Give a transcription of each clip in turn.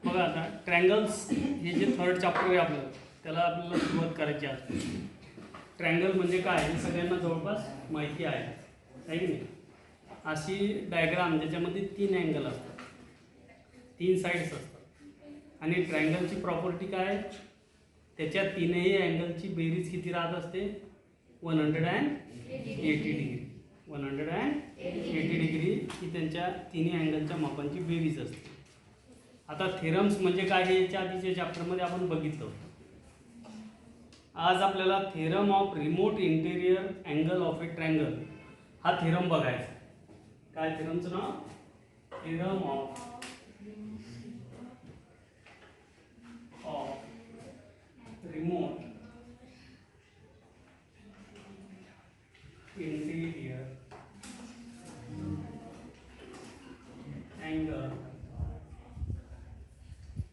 बघा आता ट्रँगल्स हे जे थर्ड चॅप्टर आहे आपलं त्याला आपल्याला सुरुवात करायची आहे. ट्रँगल म्हणजे काय हे सगळ्यांना जवळपास माहिती आहे की नाही. अशी डायग्राम ज्याच्यामध्ये 3 अँगल असतात, 3 साईड्स असतात आणि ट्रँगलची प्रॉपर्टी काय, त्याच्या 3ही अँगलची बेरीज किती राहत असते, 180 डिग्री. 180 डिग्री ही त्यांच्या 3 अँगलच्या मापांची बेरीज असते. आता थेरम्स म्हणजे काय हे याच्या आधीच्या चॅप्टरमध्ये आपण बघितलं होतं. आज आपल्याला theorem of remote interior angle of a triangle हा थेरम बघायचा. काय थेरमचं नाव, theorem of remote interior angle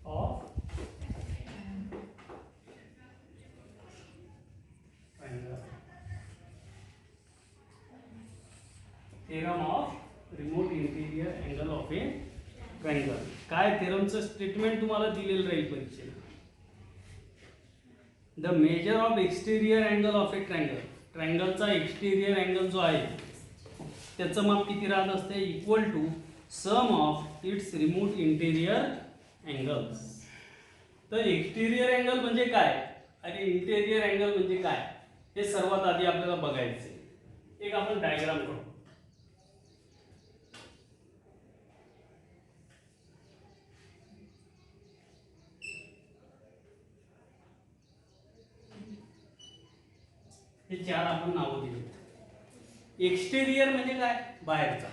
of theorem of remote interior angle of a triangle. काय थेरमचं स्टेटमेंट तुम्हाला दिलेलं राहील परीक्षेला. The measure of exterior angle of a triangle. ट्रँगलचा एक्सटेरियर अँगल जो आहे त्याचं माप किती राहत असते, equal to sum of its remote interior angles. तर एक्सटेरियर अँगल म्हणजे काय आणि इंटेरियर अँगल म्हणजे काय हे सर्वात आधी आपल्याला बघायचं. एक आपण डायग्राम करू. हे 4 आपण नावं दिली. एक्सटेरियर म्हणजे काय, बाहेरचा.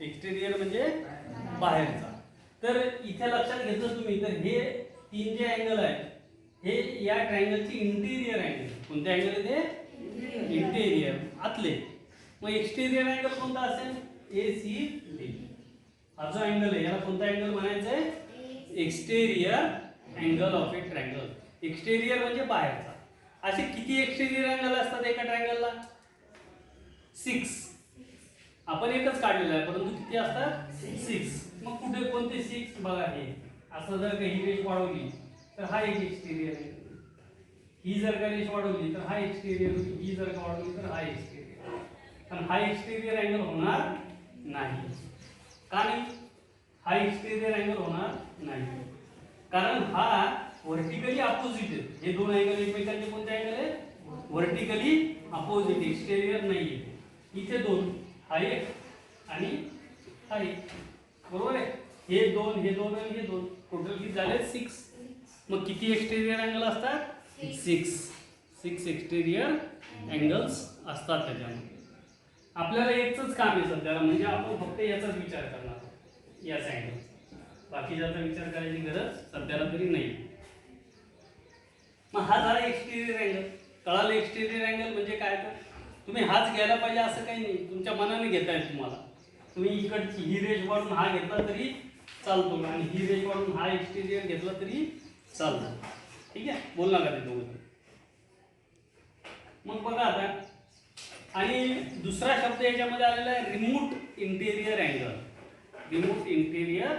एक्सटेरियर म्हणजे बाहेरचा. तर इथे लक्षात घेतलं तुम्ही तर हे 3 जे अँगल आहेत हे या ट्रायंगलची इंटेरियर अँगल. कोणते अँगल आहे, इंटेरियर आतले. मग एक्सटेरियर अँगल कोणता असेल, ACD. हा जो अँगल आहे याला कोणता अँगल म्हणायचं आहे, exterior angle of a triangle. Exterior म्हणजे बाहेरचा. असे किती एक्सटेरियर अँगल असतात एका ट्रायंगलला, 6. आपण एकच काढलेला आहे परंतु किती असतात, 6. मग कुठे कोणते 6 बघा, हे असं जर का ही रेष वाढवली तर हा एक एक्सटेरियर आहे. ही जर का रेष वाढवली तर हा एक्सटेरियर, ही जर का वाढवली तर हा एक्सटेरियर. पण हा एक्सटेरियर अँगल होणार नाही. का नाही, हा एक्सटेरियर अँगल होणार नाही कारण हा व्हर्टिकली अपोजिट आहे. हे 2 अँगल एकमेकांचे कोणते अँगल आहे, व्हर्टिकली अपोजिट. एक्सटेरियर नाहीये. इथे 2, हा एक आणि हा एक, बरोबर आहे. हे 2, हे 2 आणि हे 2, टोटल किती झाले, 6. मग किती एक्सटेरियर अँगल असतात, 6 एक्सटेरियर अँगल्स असतात त्याच्यामध्ये. आपल्याला एकच काम आहे सध्याला, म्हणजे आपण फक्त याचाच विचार करणार, याच अँगल. बाकीच्याचा विचार करायची गरज सध्याला तरी नाही. मग हा झाला एक्सटेरियर अँगल. कळालं एक्सटेरियर अँगल म्हणजे काय. तर तुम्ही हाच घ्यायला पाहिजे असं काही नाही, तुमच्या मनाने घेताय तुम्हाला. तुम्ही इकडची ही रेष वाढून हा घेतला तरी चालतो आणि ही रेष वाढून हा एक्सटेरियर घेतला तरी चालतो. ठीक आहे, बोल नका ते दोघं. मग बघा आता, आणि दुसरा शब्द याच्यामध्ये आलेला आहे remote interior angle. Remote interior.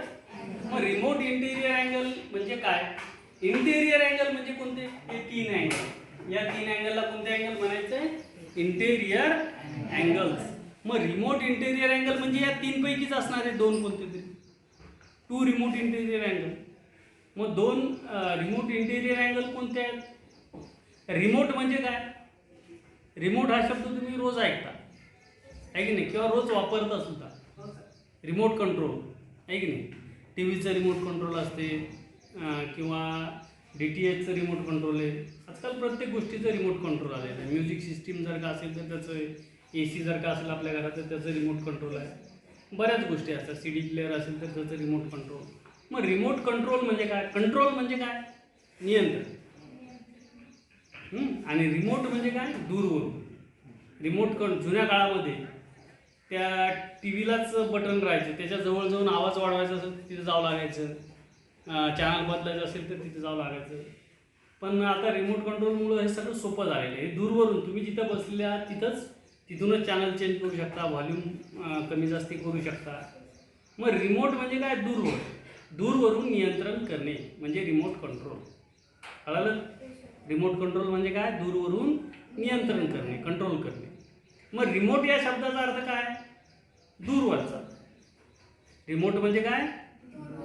मग रिमोट इंटेरियर अँगल म्हणजे काय, इंटेरियर अँगल म्हणजे कोणते, हे 3 अँगल. या 3 अँगलला कोणते अँगल म्हणायचे, इंटेरियर अँगल्स. मग रिमोट इंटेरियर अँगल म्हणजे या 3 पैकीच असणार आहे 2 कोणते तरी, 2 रिमोट इंटेरियर अँगल. मग 2 रिमोट इंटेरियर अँगल कोणते आहेत. रिमोट म्हणजे काय, रिमोट हा शब्द तुम्ही रोज ऐकता आहे की नाही, किंवा रोज वापरता सुद्धा. रिमोट कंट्रोल आहे की नाही. टीव्हीचं रिमोट कंट्रोल असते किंवा DTHचं रिमोट कंट्रोल आहे. आजकाल प्रत्येक गोष्टीचं रिमोट कंट्रोल आलेलं आहे. म्युझिक सिस्टीम जर का असेल तर त्याचं, AC जर का असेल आपल्या घरात तर त्याचं रिमोट कंट्रोल आहे. बऱ्याच गोष्टी असतात. CD प्लेअर असेल तर त्याचं रिमोट कंट्रोल. मग रिमोट कंट्रोल म्हणजे काय, कंट्रोल म्हणजे काय, नियंत्रण. आणि रिमोट म्हणजे काय, दूरवरून. रिमोट जुन्या काळामध्ये त्या TVलाच बटन राहायचं, त्याच्या जवळ जाऊन आवाज वाढवायचा असेल तर तिथे जावं लागायचं, चॅनल बदलायचं असेल तर तिथे जावं लागायचं. पण आता रिमोट कंट्रोलमुळे हे सगळं सोपं झालेलं आहे. दूरवरून तुम्ही जिथं बसलेले आहात तिथूनच चॅनल चेंज करू शकता, व्हॉल्यूम कमी जास्ती करू शकता. मग रिमोट म्हणजे काय, दूरवर. दूरवरून नियंत्रण करणे म्हणजे रिमोट कंट्रोल. कळालं? रिमोट कंट्रोल म्हणजे काय? दूरवरून नियंत्रण करणे, कंट्रोल करणे. मग रिमोट या शब्दाचा अर्थ काय? दूरवरचा. रिमोट म्हणजे काय?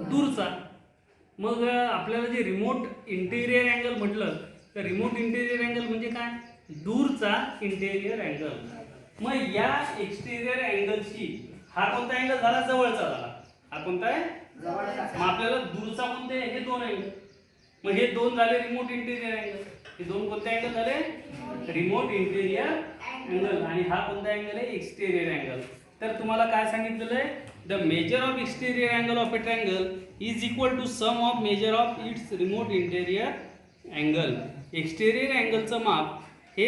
दूरचा. मग आपल्याला जे रिमोट इंटेरियर अँगल म्हटलं तर रिमोट इंटेरियर अँगल म्हणजे काय? दूरचा इंटेरियर अँगल. मग या एक्सटेरियर अँगलची हा कोणता अँगल झाला? जवळचा झाला. हा कोणता आहे? मग आपल्याला दूरचा कोणते? हे दोन अँगल. मग हे दोन झाले रिमोट इंटेरियर अँगल. हे दोन कोणते अँगल झाले? Remote interior angle. आणि हा कोणता अँगल आहे? Exterior angle. तर तुम्हाला काय सांगितलेलं आहे? The measure of exterior angle of a triangle is equal to sum of measure of its remote interior angle. Exterior अँगलचं माप हे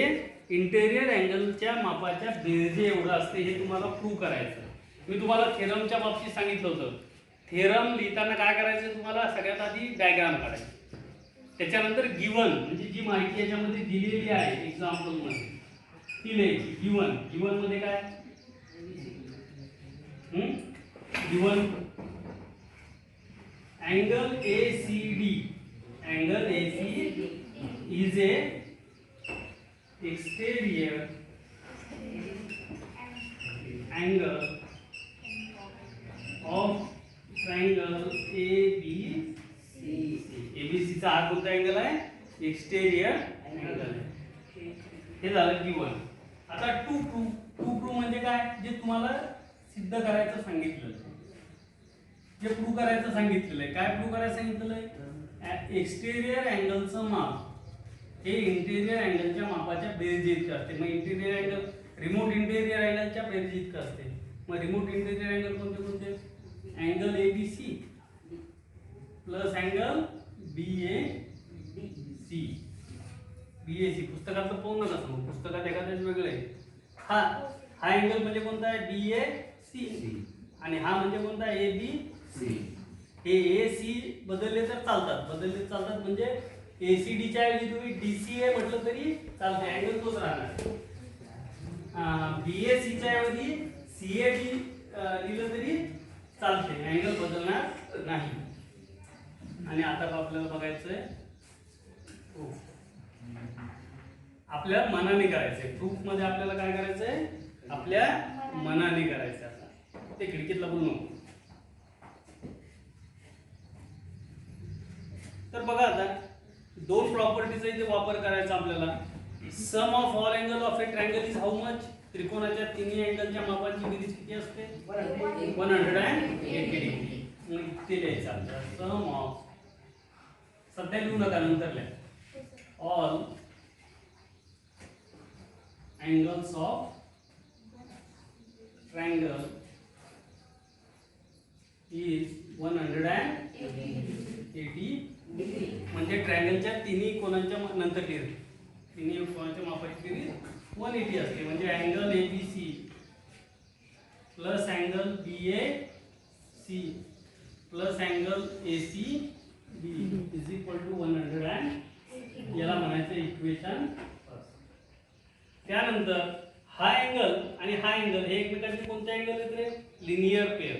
इंटेरियर अँगलच्या मापाच्या बेरजे एवढं असते. हे तुम्हाला प्रूव्ह करायचं. मी तुम्हाला थेरमच्या बाबतीत सांगितलं होतं. थेरम लिहिताना काय करायचं? तुम्हाला सगळ्यात आधी डायग्राम काढायची. त्याच्यानंतर गिवन म्हणजे जी माहिती याच्यामध्ये दिलेली आहे एक्झाम्पलमध्ये ती लिहायची. गिवन मध्ये काय? Given angle ACD. Angle AC is a exterior angle of triangle ABC. ABC चा हा कोणता अँगल आहे? एक्सटेरियर अँगल आहे. हे झालं गिवन. आता टू प्रूव्ह म्हणजे काय? जे तुम्हाला सिद्ध करायचं सांगितलं, जे प्रूव्ह करायचं सांगितलेलं आहे. काय प्रूव्ह करायचं सांगितलेलं आहे? एक्सटेरियर अँगलचं माप हे इंटेरियर अँगलच्या मापाच्या बेरजेइतकं असते. मग इंटेरियर अँगल रिमोट इंटेरियर अँगलच्या बेरजेइतकं असते. मग रिमोट इंटेरियर अँगल कोणते कोणते? Angle ABC plus angle BAC. पुस्तकातलं पाहू नका समोर, पुस्तकात एखाद्याच वेगळं आहे. हा अँगल म्हणजे कोणता आहे? BAC. आणि हा म्हणजे कोणता? ABC. हे AC बदलले तर चालतात. म्हणजे ACD च्या ऐवजी तुम्ही DCA म्हटलं तरी चालते, अँगल तोच राहणार. BAC च्या ऐवजी CAD लिहिलं तरी चालते, अँगल बदलणार नाही. आणि आता आपल्याला बघायचंय प्रूफ. आपल्या मनाने करायचंय. प्रूफ मध्ये आपल्याला काय करायचंय? आपल्या मनाने करायचं. आता ते खिडकीतला बोलू नको. तर बघा आता दोन प्रॉपर्टीचा इथे वापर करायचा आपल्याला. Sum of all angle of a triangle is how much? त्रिकोणाच्या तिन्ही अँगलच्या मापांची बेरीज किती असते? 180 डिग्री. मग ते लिहायचं आपल्याला. सम ऑफ, सध्या लिहू नका, नंतर लिहा. All angles of triangle is 180 म्हणजे ट्रायंगलच्या तिन्ही कोणांच्या नंतर बेरीज, तिन्ही कोणाच्या मापाची बेरीज 180 असते. म्हणजे angle ABC plus angle BAC plus angle ACB is equal to 180. याला म्हणायचं इक्वेशन. त्यानंतर हा अँगल आणि हा अँगल हे एकमेकांचे कोणते अँगल आहेत रे? Linear pair.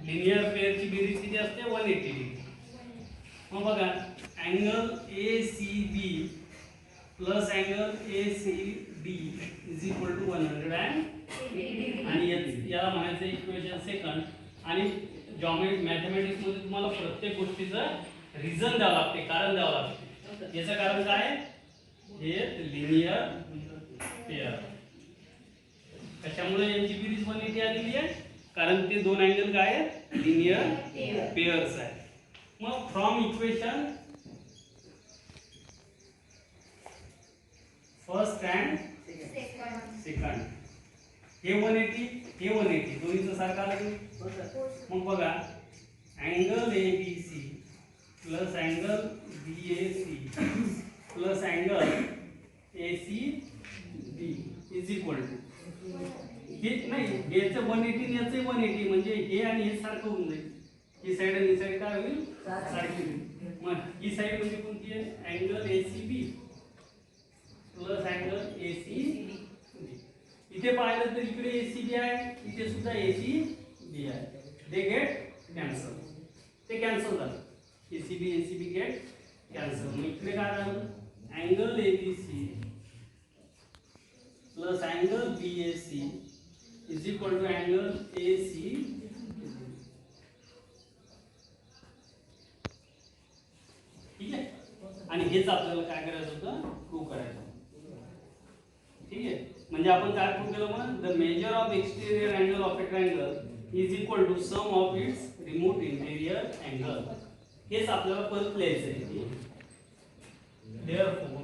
लिनियर पेअरची बेरीज किती असते? 180 डिग्री. मग बघा angle ACB plus angle ACD is equal to 180. आणि याला म्हणायचं इक्वेशन सेकंड. आणि मॅथमॅटिक्स मध्ये तुम्हाला प्रत्येक गोष्टीचं रिझन द्यावं लागते, कारण द्यावं लागते. याचं कारण काय? हे लिनियर पेअर. कशामुळे यांची बेरीज 180 आलेली आहे? कारण ते दोन अँगल काय आहेत? लिनियर पेअर्स आहेत. मग from equation first and second हे 180 हे 180 दोन्हीचं सारखं आलं. मग बघा angle ABC plus angle BAC plus angle ACB is equal to हे नाही, याचं 180 याचं 180 म्हणजे हे आणि हे सारखं होऊन जाईल. ही साईड आणि ही साईड काय होईल? सारखी होईल. मग ही साईड म्हणजे कोणती आहे? Angle ACB plus angle ACB. इथे पाहिलं तर इकडे ACB आहे, इथे सुद्धा ACB आहे. They get cancel. ते कॅन्सल झालं. ACB ACB get cancel. मग इकडे काय झालं, angle ABC plus angle BAC is equal to angle AC. ठीक आहे. आणि हेच आपल्याला काय करायचं होतं, प्रूव्ह करायचं. ठीक आहे. म्हणजे आपण काय प्रूव्ह केलं मग, the measure of exterior angle of a triangle is equal to sum of its remote interior angle. हेच आपल्याला परत लिहायचं आहे. Therefore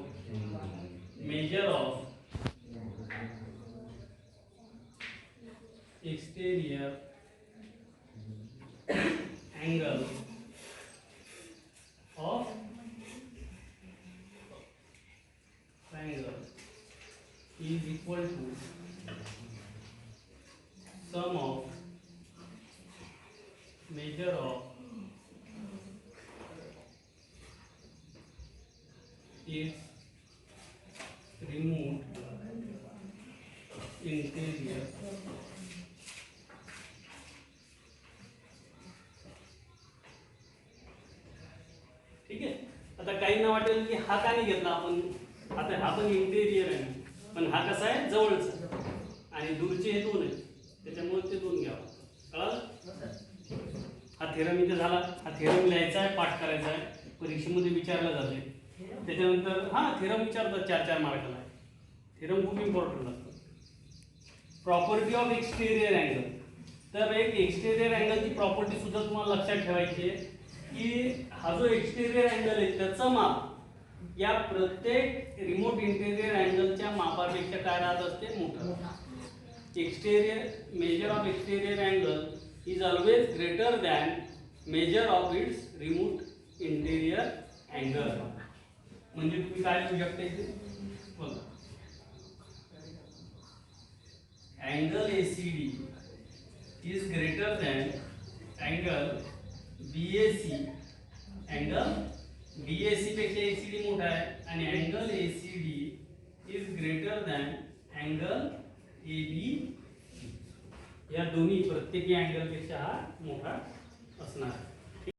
measure of exterior angle of triangle is equal to sum of measure of its remote interior ठीक आहे. आता काहींना वाटेल की हा का नाही घेतला आपण, आता हा पण इंटेरियर आहे पण हा कसा आहे जवळचा आणि दूरचे हे दोन आहेत त्याच्यामुळे ते दोन घ्यावं. कळलं. हा थेरम इथे झाला. हा थेरम लिहायचा आहे, पाठ करायचा आहे, परीक्षेमध्ये विचारला जाते. त्याच्यानंतर हा थेरम विचारतात 4-4 मार्काला. थेरम खूप इम्पॉर्टंट असतो. Property of exterior angle. तर एक एक्सटेरियर अँगलची प्रॉपर्टी सुद्धा तुम्हाला लक्षात ठेवायची आहे की हा जो एक्सटेरियर अँगल आहे त्याचं माप या प्रत्येक रिमोट इंटेरियर अँगलच्या मापापेक्षा काय राहत असते, मोठं. Exterior measure of exterior angle is always greater than measure of its remote interior angle. म्हणजे तुम्ही काय लिहू शकता इथे बघा, angle ACD is greater than angle BAC. Angle BAC पेक्षा एसीडी मोठा आहे आणि angle ACD is greater than angle AB. या दोन्ही प्रत्येकी अँगल पेक्षा हा मोठा असणार.